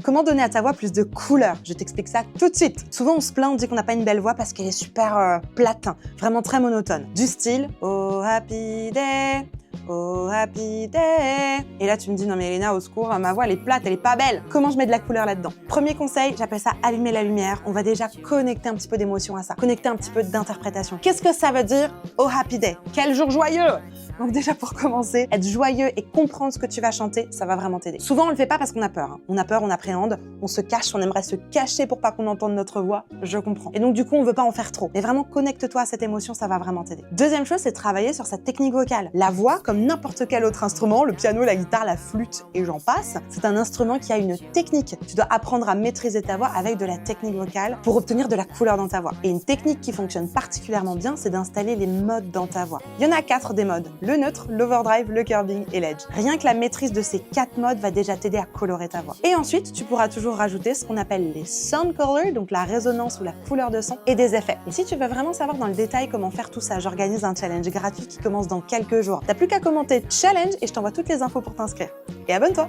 Comment donner à ta voix plus de couleur? Je t'explique ça tout de suite. Souvent, on se plaint, on dit qu'on n'a pas une belle voix parce qu'elle est super plate, vraiment très monotone. Du style « Oh happy day ». Oh happy day. Et là, tu me dis, non mais Elena, au secours, ma voix, elle est plate, elle est pas belle. Comment je mets de la couleur là-dedans? Premier conseil, j'appelle ça allumer la lumière. On va déjà connecter un petit peu d'émotion à ça, connecter un petit peu d'interprétation. Qu'est-ce que ça veut dire, oh happy day? Quel jour joyeux! Donc déjà, pour commencer, être joyeux et comprendre ce que tu vas chanter, ça va vraiment t'aider. Souvent, on le fait pas parce qu'on a peur. On a peur, on appréhende, on se cache, on aimerait se cacher pour pas qu'on entende notre voix. Je comprends. Et donc, du coup, on veut pas en faire trop. Mais vraiment, connecte-toi à cette émotion, ça va vraiment t'aider. Deuxième chose, c'est travailler sur sa technique vocale. La voix, comme n'importe quel autre instrument, le piano, la guitare, la flûte et j'en passe, c'est un instrument qui a une technique. Tu dois apprendre à maîtriser ta voix avec de la technique vocale pour obtenir de la couleur dans ta voix. Et une technique qui fonctionne particulièrement bien, c'est d'installer les modes dans ta voix. Il y en a 4 des modes. Le neutre, l'overdrive, le curbing et l'edge. Rien que la maîtrise de ces 4 modes va déjà t'aider à colorer ta voix. Et ensuite, tu pourras toujours rajouter ce qu'on appelle les sound color, donc la résonance ou la couleur de son et des effets. Et si tu veux vraiment savoir dans le détail comment faire tout ça, j'organise un challenge gratuit qui commence dans quelques jours. T'as plus qu'à commenter challenge et je t'envoie toutes les infos pour t'inscrire. Et abonne-toi!